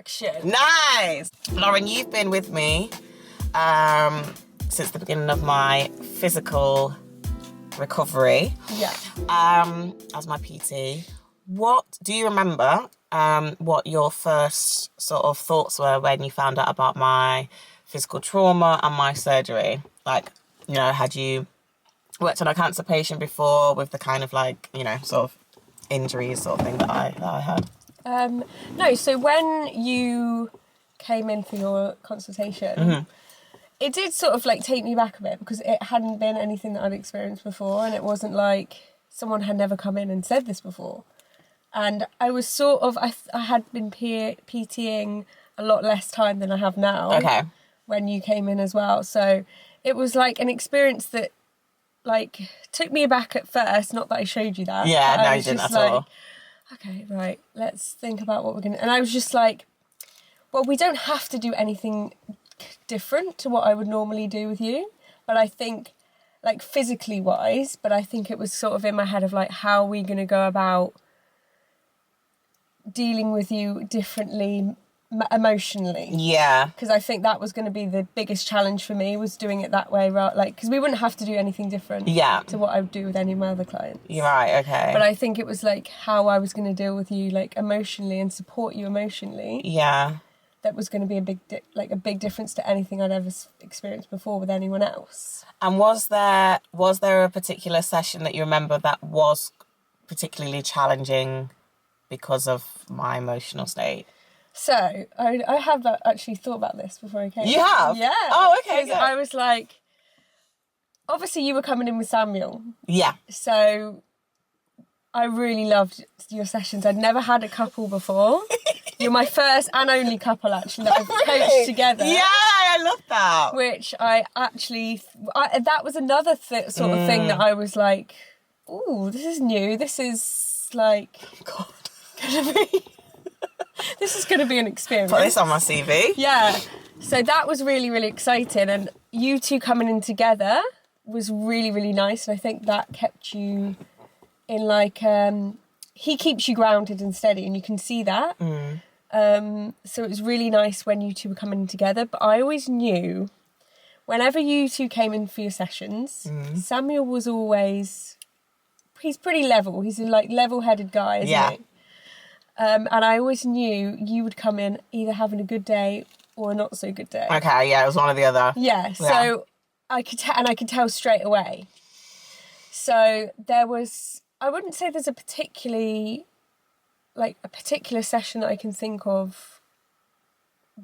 action. Nice. Lauren, you've been with me since the beginning of my physical recovery. Yeah. As my PT. What do you remember what your first sort of thoughts were when you found out about my physical trauma and my surgery? Like, you know, had you worked on a cancer patient before with the kind of like, you know, sort of injuries sort of thing that I had? No, so when you came in for your consultation, it did sort of like take me back a bit because it hadn't been anything that I'd experienced before, and it wasn't like someone had never come in and said this before. And I was sort of, I had been PTing a lot less time than I have now. Okay. When you came in as well. So it was like an experience that like took me aback at first. Not that I showed you that. Yeah, no, you didn't at all. Okay, right, let's think about what we're going to... And I was just like, well, we don't have to do anything different to what I would normally do with you. But I think, like physically wise, but I think it was sort of in my head of like, how are we going to go about dealing with you differently emotionally? Yeah. Because I think that was going to be the biggest challenge for me, was doing it that way, right? Like, because we wouldn't have to do anything different to what I would do with any of my other clients. You're right, okay. But I think it was like how I was going to deal with you, like emotionally, and support you emotionally. Yeah. That was going to be a big difference to anything I'd ever experienced before with anyone else. And was there a particular session that you remember that was particularly challenging because of my emotional state? So, I have actually thought about this before I came. You have? Yeah. Oh, okay, good. I was like, obviously you were coming in with Samuel. Yeah. So, I really loved your sessions. I'd never had a couple before. You're my first and only couple, actually, that I've coached together. Yeah, I love that. Which I actually... that was another sort of thing that I was like, ooh, this is new. This is like... God. Gonna be... This is going to be an experience. Put this on my CV. Yeah. So that was really, really exciting. And you two coming in together was really, really nice. And I think that kept you in like... he keeps you grounded and steady, and you can see that. So it was really nice when you two were coming in together. But I always knew whenever you two came in for your sessions, Samuel was always... He's pretty level. He's a like level-headed guy, isn't he? And I always knew you would come in either having a good day or a not so good day. Okay, yeah, it was one or the other. Yeah, so I could tell straight away. So there was, I wouldn't say there's a particular session that I can think of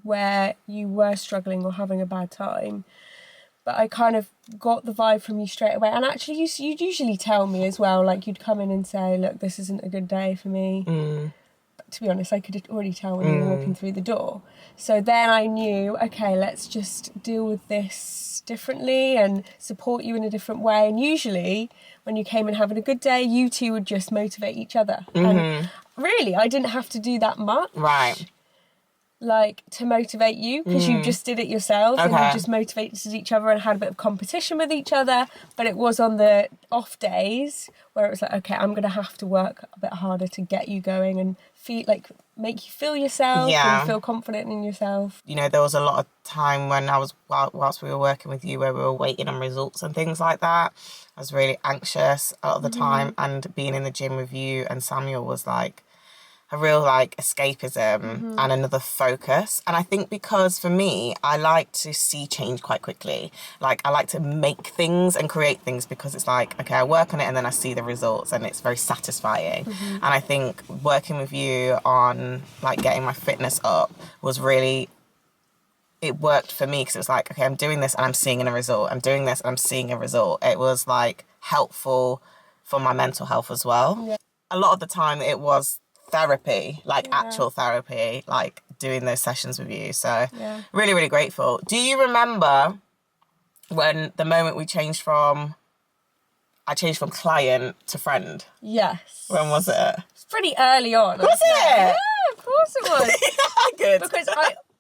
where you were struggling or having a bad time. But I kind of got the vibe from you straight away. And actually, you'd usually tell me as well, like you'd come in and say, look, this isn't a good day for me. To be honest, I could already tell when you were walking through the door. So then I knew, okay, let's just deal with this differently and support you in a different way. And usually, when you came in having a good day, you two would just motivate each other. And really, I didn't have to do that much. Right. Like, to motivate you, because you just did it yourselves, and you just motivated each other and had a bit of competition with each other. But it was on the off days where it was like, okay, I'm going to have to work a bit harder to get you going and make you feel yourself and feel confident in yourself. You know, there was a lot of time when whilst we were working with you, where we were waiting on results and things like that. I was really anxious a lot of the time, and being in the gym with you and Samuel was like a real like escapism and another focus. And I think because for me, I like to see change quite quickly. Like I like to make things and create things because it's like, okay, I work on it and then I see the results and it's very satisfying. And I think working with you on like getting my fitness up was really, it worked for me because it was like, okay, I'm doing this and I'm seeing a result. I'm doing this and I'm seeing a result. It was like helpful for my mental health as well. Yeah. A lot of the time it was therapy, like actual therapy, like doing those sessions with you. So really, really grateful. Do you remember when the moment I changed from client to friend? Yes. When was it? It's pretty early on. Was it? Yeah, of course it was. Good. Because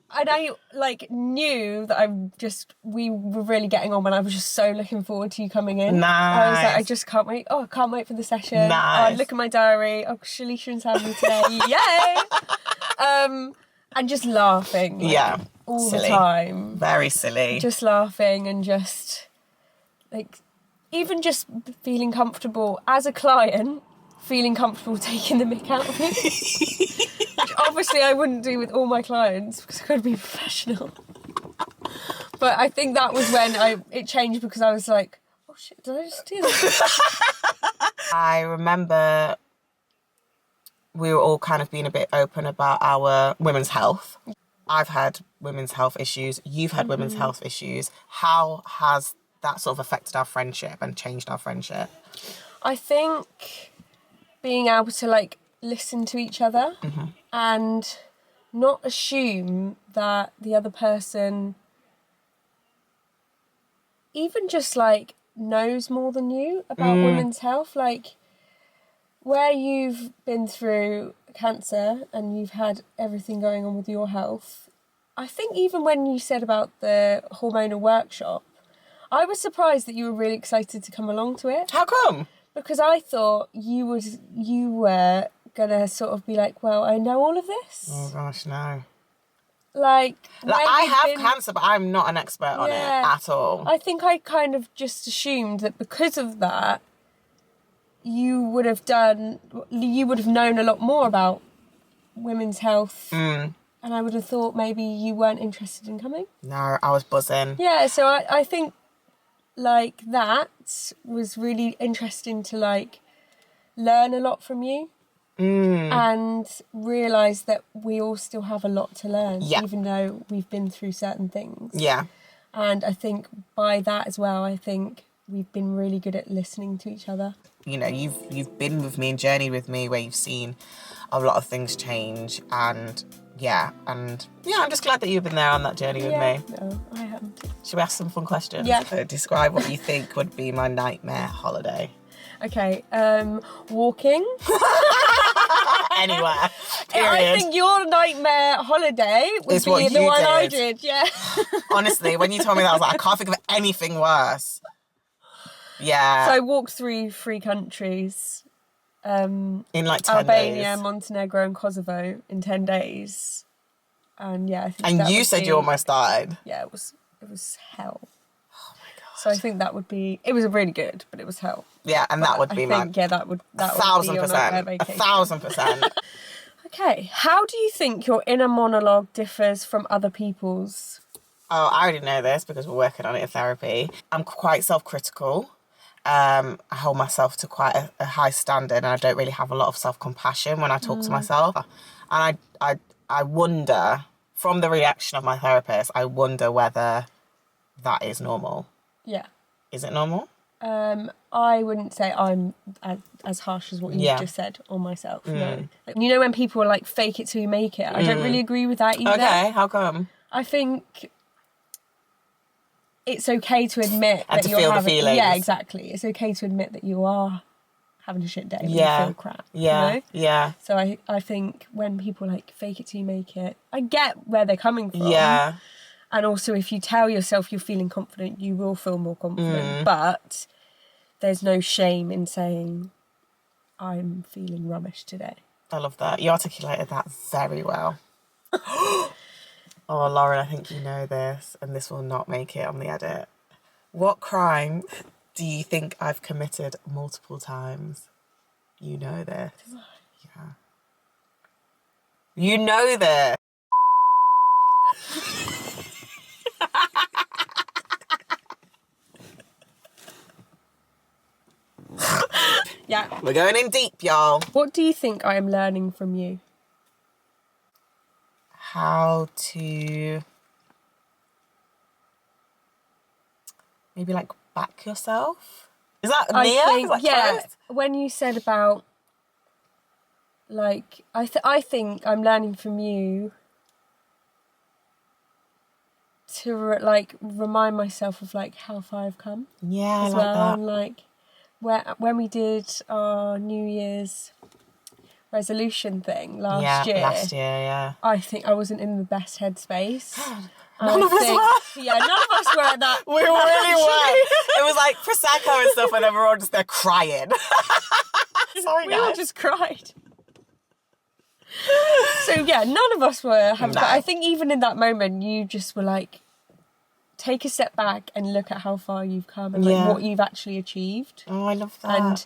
I like knew that we were really getting on, and I was just so looking forward to you coming in. Nice. I was like, I just can't wait. Oh, I can't wait for the session. Nice. Oh, I'd look at my diary. Oh, Shalisha and Samuel today. Yay! And just laughing. Like, all silly. the time. Very silly. Just laughing and just, like, even just feeling comfortable as a client, feeling comfortable taking the mick out of me. Which obviously I wouldn't do with all my clients because I've got to be professional. But I think that was when it changed because I was like, oh shit, did I just do that? I remember we were all kind of being a bit open about our women's health. I've had women's health issues. You've had women's health issues. How has that sort of affected our friendship and changed our friendship? I think being able to, like, listen to each other and not assume that the other person even just, like, knows more than you about women's health. Like, where you've been through cancer and you've had everything going on with your health, I think even when you said about the hormonal workshop, I was surprised that you were really excited to come along to it. How come? Because I thought you were gonna sort of be like, well, I know all of this. Oh gosh, no. Like I have cancer, but I'm not an expert on it at all. I think I kind of just assumed that because of that, you would have known a lot more about women's health. And I would have thought maybe you weren't interested in coming. No, I was buzzing. Yeah, so I think, like, that was really interesting to, like, learn a lot from you. And realise that we all still have a lot to learn, even though we've been through certain things. Yeah. And I think by that as well, I think we've been really good at listening to each other. You know, you've been with me and journeyed with me where you've seen a lot of things change, and I'm just glad that you've been there on that journey with me. No, I haven't. Should we ask some fun questions? Yeah. So describe what you think would be my nightmare holiday. Okay, walking. Anywhere. Period. I think your nightmare holiday would Is be what the you one did. I did, yeah. Honestly, when you told me that, I was like, I can't think of anything worse. Yeah. So I walked through 3 countries. In like 10 Albania, days. Montenegro and Kosovo in 10 days. And yeah, I think And that you would said be, you almost died. Yeah, it was hell. Oh my God. So I think that would be, it was really good, but it was hell. Yeah, and that would be I think, that would be your 1,000%. nightmare vacation. 1,000%. Okay, how do you think your inner monologue differs from other people's? Oh, I already know this because we're working on it in therapy. I'm quite self-critical. I hold myself to quite a high standard, and I don't really have a lot of self-compassion when I talk to myself. And I wonder, from the reaction of my therapist, I wonder whether that is normal. Yeah. Is it normal? I wouldn't say I'm as harsh as what you just said on myself. No. Like, you know when people are like, fake it till you make it? I don't really agree with that either. Okay, how come? I think it's okay to admit And that to you're feel the having... feelings. Yeah, exactly. It's okay to admit that you are having a shit day when you feel crap. Yeah, you know? yeah. So I think when people like, fake it till you make it, I get where they're coming from. Yeah. And also, if you tell yourself you're feeling confident, you will feel more confident. But there's no shame in saying, I'm feeling rubbish today. I love that. You articulated that very well. Oh, Lauren, I think you know this, and this will not make it on the edit. What crime do you think I've committed multiple times? You know this. Yeah. You know this. Yeah. We're going in deep, y'all. What do you think I am learning from you? How to maybe like back yourself? Is that near? Is that close? When you said about like I think I'm learning from you to remind myself of like how far I've come. Yeah, as I like well. that. And like when we did our New Year's resolution thing last year. Yeah. I think I wasn't in the best headspace. None of us were. Yeah, none of us were at that. We really were. It was like Prosecco and stuff, and then we're all just there crying. Sorry, We guys. all just cried. So yeah, none of us were happy. No. But I think even in that moment, you just were like, take a step back and look at how far you've come and like what you've actually achieved. Oh, I love that. And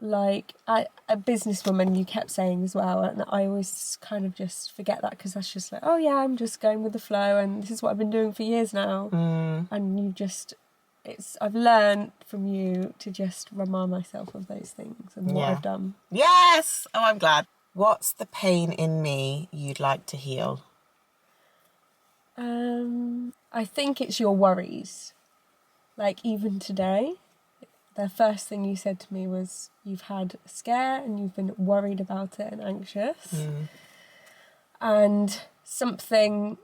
like a businesswoman, you kept saying as well, and I always kind of just forget that because that's just like, oh yeah, I'm just going with the flow, and this is what I've been doing for years now. And you just, I've learned from you to just remind myself of those things and what I've done. Yes. Oh, I'm glad. What's the pain in me you'd like to heal? I think it's your worries. Like even today, the first thing you said to me was you've had a scare and you've been worried about it and anxious. And something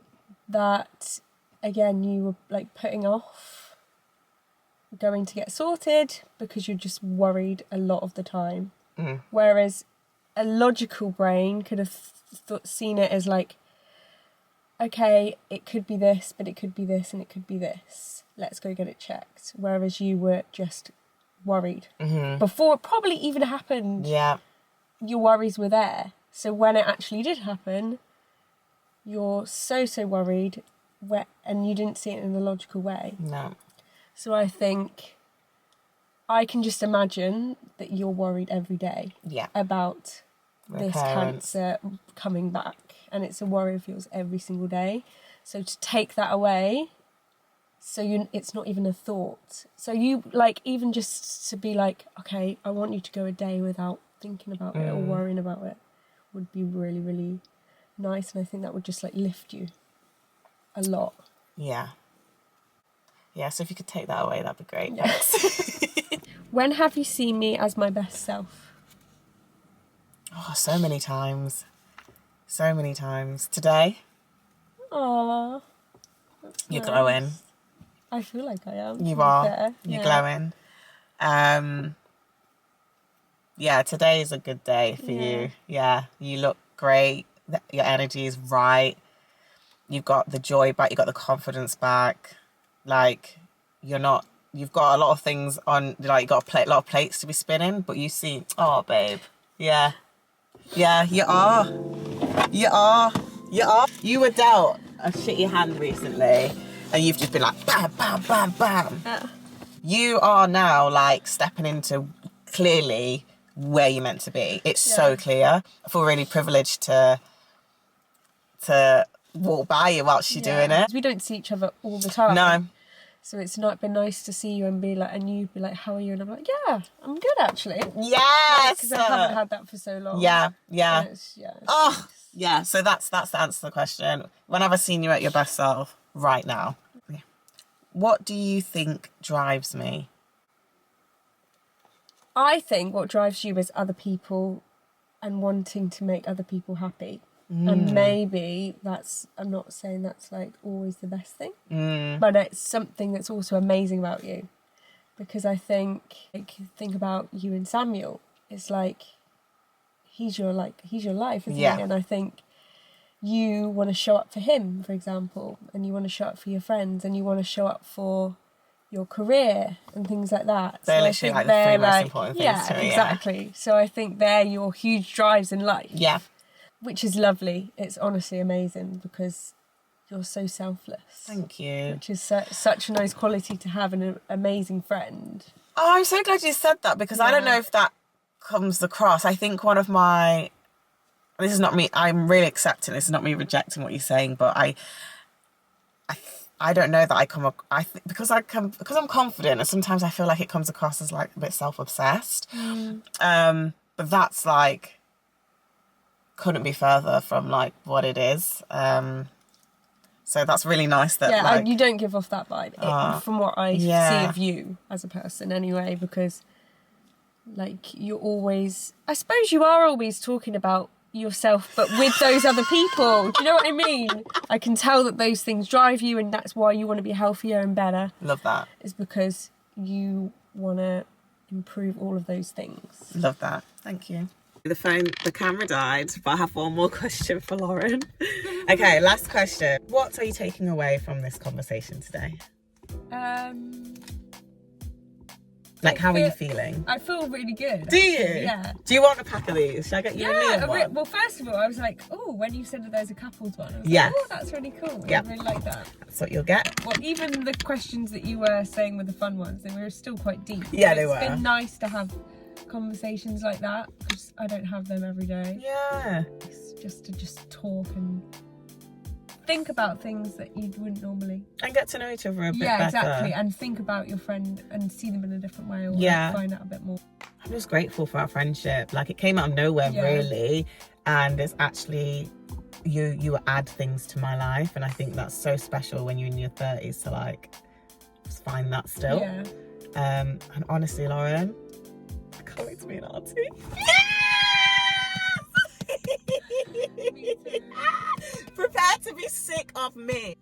that, again, you were like putting off going to get sorted because you're just worried a lot of the time. Whereas a logical brain could have seen it as like, okay, it could be this, but it could be this and it could be this. Let's go get it checked. Whereas you were just worried. Before it probably even happened, your worries were there. So when it actually did happen, you're so worried and you didn't see it in a logical way. No. So I think I can just imagine that you're worried every day about this cancer coming back. And it's a worry of yours every single day. So to take that away, it's not even a thought. So you, like, even just to be like, okay, I want you to go a day without thinking about it or worrying about it would be really, really nice. And I think that would just, like, lift you a lot. Yeah. Yeah, so if you could take that away, that'd be great. Yes. When have you seen me as my best self? Oh, so many times. So many times. Today. Aww. You're glowing. I feel like I am. You are. You're glowing. Yeah, today is a good day for you. Yeah, you look great. Your energy is right. You've got the joy back. You've got the confidence back. Like, you've got a lot of things on, like, you've got a lot of plates to be spinning, but you see, oh, babe. Yeah. Yeah, you are. You are. You were dealt a shitty hand recently, and you've just been like, bam, bam, bam, bam. You are now, like, stepping into clearly where you're meant to be. It's so clear. I feel really privileged to walk by you whilst you're doing it. We don't see each other all the time. No. So it's not been nice to see you and be like, and you be like, how are you? And I'm like, yeah, I'm good actually. Yes. Because I haven't had that for so long. Yeah. It's Oh, yeah. So that's the answer to the question. When have I seen you at your best self? Right now. Yeah. What do you think drives me? I think what drives you is other people and wanting to make other people happy. And maybe I'm not saying that's like always the best thing, but it's something that's also amazing about you. Because I think about you and Samuel, it's like he's your life, isn't he? And I think you want to show up for him, for example, and you want to show up for your friends, and you want to show up for your career and things like that. They're literally like the three most important things to me. Exactly. So I think they're your huge drives in life. Yeah. Which is lovely. It's honestly amazing because you're so selfless. Thank you. Which is such a nice quality to have in an amazing friend. Oh, I'm so glad you said that because I don't know if that comes across. I think one of my... This is not me. I'm really accepting. This is not me rejecting what you're saying, but I don't know that I come... because I'm confident, and sometimes I feel like it comes across as like a bit self-obsessed. But that's like... couldn't be further from like what it is. So that's really nice that you don't give off that vibe from what I see of you as a person anyway, because like you're always, I suppose you are always talking about yourself but with those other people. Do you know what I mean? I can tell that those things drive you, and that's why you want to be healthier and better. Love that. Is because you want to improve all of those things. Love that. Thank you. The camera died, but I have one more question for Lauren. Okay, last question. What are you taking away from this conversation today? Like, how are you feeling? I feel really good. Do you? Yeah. Do you want a pack of these? Should I get you a Liam one? Well, first of all, I was like, oh, when you said that there's a couples one, I was Yeah. like, oh, that's really cool. Yeah. I really like that. That's what you'll get. Well, even the questions that you were saying were the fun ones, they were still quite deep. Yeah, they were. It's been nice to have conversations like that, because I don't have them every day. Yeah. It's just to talk and think about things that you wouldn't normally. And get to know each other a bit better. Yeah, exactly. And think about your friend and see them in a different way, or find out a bit more. I'm just grateful for our friendship. Like, it came out of nowhere, really. And it's actually, you add things to my life. And I think that's so special when you're in your 30s to, like, just find that still. Yeah. And honestly, Lauren, I can't wait to be an auntie. Me too. Prepare to be sick of me.